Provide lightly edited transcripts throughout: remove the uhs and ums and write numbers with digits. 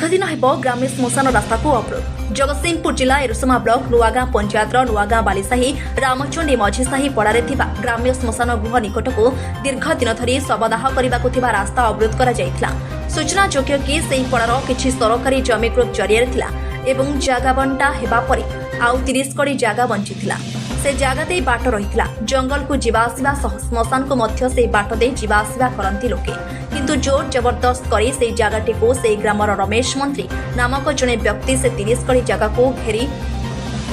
दीर्घदिन हेब ग्राम्य श्मशान रास्ता को अवरोध। जगतसिंहपुर जिला एरसमा ब्लॉक नुआगां पंचायत नुआगां बालीसाही रामचंडी मझीसाही पड़ारे थिबा ग्राम्य श्मशान गृह निकट को दीर्घ दिन धरी शवदाह करबाकु थिबा रास्ता अवरोध करा जायथिला। सूचना जोग्य कि सेही पड़ार किछि सरकारी जमीकृत जरिया थिला एवं जागा बंटा हेबा परे आउ 30 कड़ी जागा बंचिथिला। से जागा दे बाट रहिथिला। जंगल को जीवा आसिबा सह श्मशान को मध्य से बाट दे जीवा आसिबा करंती लोके, किंतु जोर जबरदस्त करी से जागाटी को से ग्रामर रमेश मंत्री नामक जने व्यक्ति से 30 कड़ी जागा को घेरी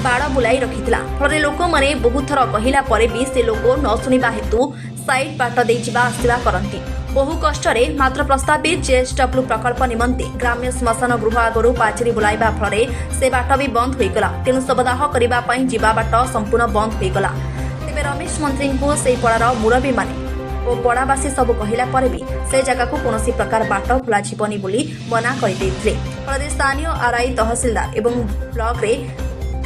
बाड़ बुलाई रखिथिला। फल लोक माने बहुत थर कहिला परे भी से लोक न सुनिबा हेतु साइड बाट दे जीवा आसिबा करंती। बहु कष्टरे मात्र प्रस्तावित जेएसडब्ल्यू प्रकल्प निमंते ग्राम्य श्मशान गृह आगरू पाचेरी बुलाइबा फल से बाट भी बंद होईगला। तेणु शवदाह करबा पई जीवा बाट संपूर्ण बंद होईगला। तेबे रमेश मंत्री को से पड़ार मुरबी माने और पड़ावासी सब कहिला परे भी से जगह को कौनसी प्रकार बाट खोला जीवनी बोली मना कर देथिले। फल स्थानीय आरआई तहसीलदार एवं ब्लॉक रे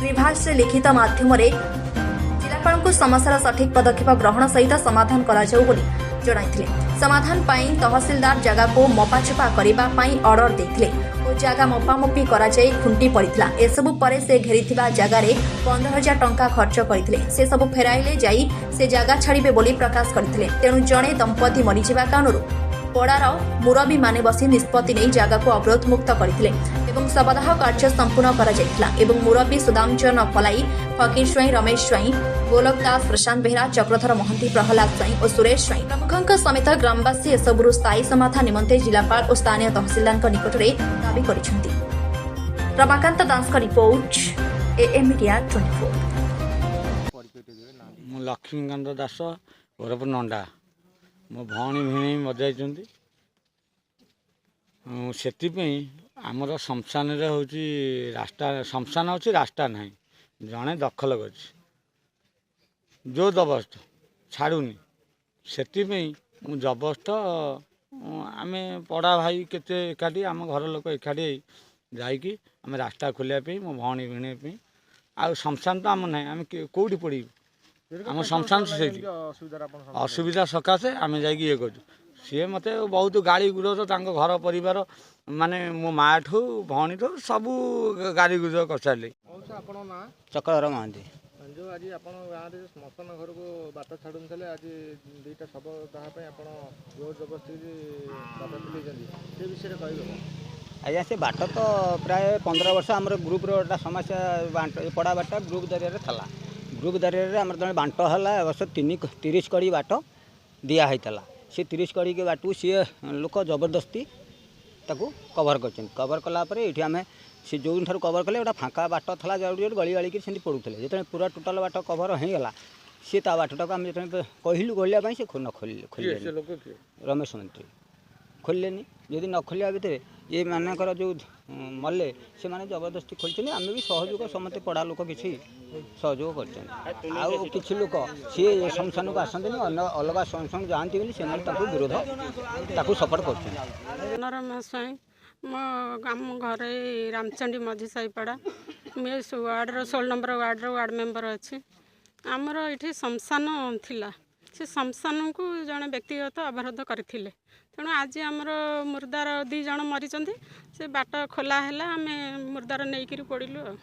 विभाग से लिखित माध्यम जिलापाल को समस्यार सठिक पदक्षेप ग्रहण सहित समाधान करा जाऊ बोली जणाइथिले। समाधान पाई तहसीलदार जगह को मपाचपा करबा पाई ऑर्डर देथिले और जगह मपामपी करा जाई खुंटी पड़िथिला। एसबु परे से घेरिथिबा जगह रे 15,000 टंका खर्च करथिले। से सब फेराइले जाई से जगह छाड़िबे बोली प्रकाश करथिले। तेणु जणे दंपति मरिजिबा कारणरू पड़ार मुरबी माने बसी निष्पत्ति नहीं जगह को अवरोध मुक्त करथिले एवं शवदाह कार्य संपूर्ण करा जायथिला एवं मुरबी सुदामचरण पलाई, फकीर स्वाई, रमेश स्वाई, गोलक दास, प्रशांत बेहरा, चक्रधर महंती, प्रहलाद स्वाई और सुरेश स्वाई प्रमुखों समेत ग्रामवासी एसबुर स्थायी समाधान निमंते जिलापाल और स्थानीय तहसीलदार निकट में दाबी करिसेंती। रमाकांत दास का रिपोर्ट, एएम मीडिया 24। लक्ष्मीकांत दास ओरफ नंडा मो भौणी भिणी मजाइଛନ୍ତି ସେଥିପାଇଁ ଆମର ଶ୍ମଶାନରେ ହେଉଛି ରାସ୍ତା ଶ୍ମଶାନ ଅଛି ରାସ୍ତା ନାହିଁ ଜଣେ ଦଖଲ କରିଛି ଯେଉଁ ଜବରଦସ୍ତ ଛାଡ଼ୁନି ସେଥିପାଇଁ ମୁଁ ଜବରଦସ୍ତ ଆମେ ପଡ଼ା ଭାଇ କେତେ ଏକାଠି ଆମ ଘର ଲୋକ ଏକାଠି ଯାଇକି ଆମେ ରାସ୍ତା ଖୋଲିବା ପାଇଁ ମୋ ଭଉଣୀ ଭିଣେଇ ପାଇଁ ଆଉ ଶ୍ମଶାନ ତ ଆମ ନାହିଁ ଆମେ କେଉଁଠି ପଡ଼ିବୁ ଆମ ଶ୍ମଶାନ ସେଇଠି ଅସୁବିଧା ସକାଶେ ଆମେ ଯାଇକି ଇଏ କରୁଛୁ ସିଏ ମୋତେ ବହୁତ ଗାଳି ଗୁରଜ ତାଙ୍କ ଘର ପରିବାର ମାନେ ମୋ ମାଆ ଠୁ ଭଉଣୀ ଠୁ ସବୁ ଗାଳି ଗୁରଜ କରିସାରିଲେ। ଚକ୍ରଧର ମହାନ୍ତି ଯେଉଁ ଆଜି ଆପଣ ଗାଁରେ ଶ୍ମଶାନ ଘରକୁ ବାଟ ଛାଡ଼ୁନଥିଲେ ଆଜି ଦୁଇଟା ଶବ ଦାହ ପାଇଁ ଆପଣ ଜୋର ଜବରଦସ୍ତି ବାଟ ଖୋଲିଛନ୍ତି ସେ ବିଷୟରେ କହିବେ? ଆଜ୍ଞା ସେ ବାଟ ତ ପ୍ରାୟ 15 ବର୍ଷ ଆମର ଗ୍ରୁପ୍ର ଗୋଟେ ସମସ୍ୟା ପଡ଼ା ବାଟ ଗ୍ରୁପ୍ ଜରିଆରେ ଥିଲା। ଗ୍ରୁପ୍ ଜରିଆରେ ଆମର ଜଣେ ବାଣ୍ଟ ହେଲା ଏ ବର୍ଷ 30 କଡ଼ି ବାଟ ଦିଆ ହେଇଥିଲା। ସେ 30 କଡ଼ି ବାଟକୁ ସିଏ ଲୋକ ଜବରଦସ୍ତି ତାକୁ କଭର କରିଛନ୍ତି। କଭର କଲା ପରେ ଏଇଠି ଆମେ ସେ ଯେଉଁଠାରୁ କଭର କଲେ ଗୋଟେ ଫାଙ୍କା ବାଟ ଥିଲା ଯେଉଁଠି ଗଳି ଗାଳିକି ସେମିତି ପଡ଼ୁଥିଲେ। ଯେତେବେଳେ ପୁରା ଟୋଟାଲ ବାଟ କଭର ହେଇଗଲା ସିଏ ତା ବାଟଟାକୁ ଆମେ ଯେତେବେଳେ କହିଲୁ ଖୋଲିବା ପାଇଁ ସେ ଖୋଲିଲେନି। ରମେଶ ମନ୍ତ୍ରୀ ଖୋଲିଲେନି। ଯଦି ନ ଖୋଲିବା ଭିତରେ ଏମାନଙ୍କର ଯେଉଁ ମଲେ ସେମାନେ ଜବରଦସ୍ତି ଖୋଲିଛନ୍ତି। ଆମେ ବି ସହଯୋଗ ସମସ୍ତେ ପଡ଼ା ଲୋକ କିଛି ସହଯୋଗ କରିଛନ୍ତି। ଆଉ କିଛି ଲୋକ ସିଏ ଶ୍ମଶାନକୁ ଆସନ୍ତିନି ଅଲଗା ଶ୍ମଶାନ ଯାଆନ୍ତି ବୋଲି ସେମାନେ ତାଙ୍କୁ ବିରୋଧ ତାକୁ ସପୋର୍ଟ କରୁଛନ୍ତି। ମନୋରମା ସ୍ୱାଇଁ ମୋ ଆମ ଘରେ ରାମଚଣ୍ଡୀ ମଝି ସାହିପଡ଼ା ମୁଁ ୱାର୍ଡ଼ର 16 ନମ୍ବର ୱାର୍ଡ଼ ମେମ୍ବର ଅଛି। ଆମର ଏଠି ଶ୍ମଶାନ ଥିଲା। ସେ ଶ୍ମଶାନକୁ ଜଣେ ବ୍ୟକ୍ତିଗତ ଅବରୋଧ କରିଥିଲେ। ତେଣୁ ଆଜି ଆମର ମୁର୍ଦାର 2 ଜଣ ମରିଛନ୍ତି। ସେ ବାଟ ଖୋଲା ହେଲା ଆମେ ମୁର୍ଦାର ନେଇକିରି ପଡ଼ିଲୁ। ଆଉ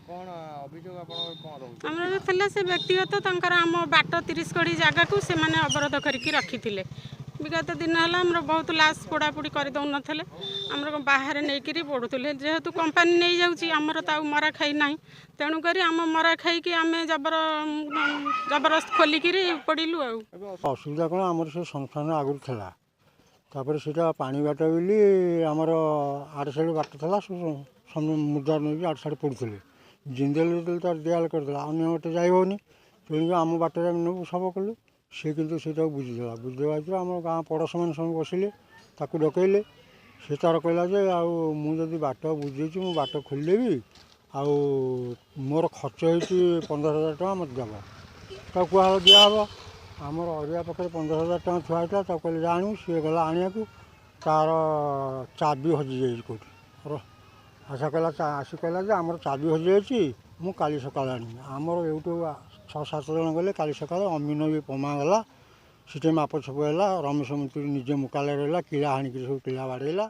କ'ଣ ଅଭିଯୋଗ ଆପଣଙ୍କର କ'ଣ ରହୁଛି? ଆମର ଥିଲା ସେ ବ୍ୟକ୍ତିଗତ ତାଙ୍କର ଆମ ବାଟ 30 କଡ଼ି ଜାଗାକୁ ସେମାନେ ଅବରୋଧ କରିକି ରଖିଥିଲେ। ବିଗତ ଦିନ ହେଲା ଆମର ବହୁତ ଲାସ୍ ପୋଡ଼ାପୋଡ଼ି କରିଦେଉନଥିଲେ। ଆମର ବାହାରେ ନେଇକିରି ପଡ଼ୁଥିଲେ। ଯେହେତୁ କମ୍ପାନୀ ନେଇଯାଉଛି ଆମର ତ ଆଉ ମରା ଖାଇ ନାହିଁ। ତେଣୁକରି ଆମ ମରା ଖାଇକି ଆମେ ଜବରଦସ୍ତ ଖୋଲିକିରି ପଡ଼ିଲୁ। ଆଉ ଅସୁବିଧା କ'ଣ ଆମର ସେ ଶ୍ମଶାନ ଆଗରୁ ଥିଲା। ତାପରେ ସେଇଟା ପାଣି ବାଟ ବୋଲି ଆମର ଆଡ଼ ସାଇଡ଼ ବାଟ ଥିଲା ମୁର୍ଦାର ନେଇକି ଆଡ଼ ସାଇଡ଼ ପଡ଼ୁଥିଲେ। ଜିନ୍ଦେଲ ଯେତେବେଳେ ତାର ଦିଆଲ କରିଦେଲା ଅନ୍ୟ ବାଟେ ଯାଇ ହେଉନି। ତେଣୁକି ଆମ ବାଟରେ ଆମେ ନେବୁ ସବୁ କଲୁ। ସେ କିନ୍ତୁ ସେଇଟାକୁ ବୁଝିଦେଲା। ବୁଝିଦେବା ଭିତରେ ଆମ ଗାଁ ପଡ଼ୋଶୀମାନେ ସବୁ ବସିଲେ ତାକୁ ଡକେଇଲେ। ସେ ତାର କହିଲା ଯେ ଆଉ ମୁଁ ଯଦି ବାଟ ବୁଝେଇଛି ମୁଁ ବାଟ ଖୋଲିଦେବି ଆଉ ମୋର ଖର୍ଚ୍ଚ ହେଇଛି 15,000 ଟଙ୍କା ମୋତେ ଦେବ। ତାକୁ କୁହାହେବ ଦିଆହେବ। ଆମର ଅରିଆ ପାଖରେ 15,000 ଟଙ୍କା ଥୁଆ ହେଇଥିଲା। ତାକୁ କହିଲେ ଜାଣିବୁ ସିଏ ଗଲା ଆଣିବାକୁ ତାର ଚାବି ହଜିଯାଇଛି କେଉଁଠି। ଆଶା କହିଲା ଆସି କହିଲା ଯେ ଆମର ଚାବି ହଜିଯାଇଛି ମୁଁ କାଲି ସକାଳେ ଆଣିବି। ଆମର ଏଇଠୁ 6-7 ଜଣ ଗଲେ କାଲି ସକାଳେ ଅମିନ ବି ପମା ଗଲା। ସେଠି ମାପ ଛପ ହେଲା। ରମେଶ ମନ୍ତ୍ରୀ ନିଜେ ମୁକାଲରେ ରହିଲା। କିଳା ହାଣିକିରି ସବୁ କିଳା ବାଡ଼େଇଲା।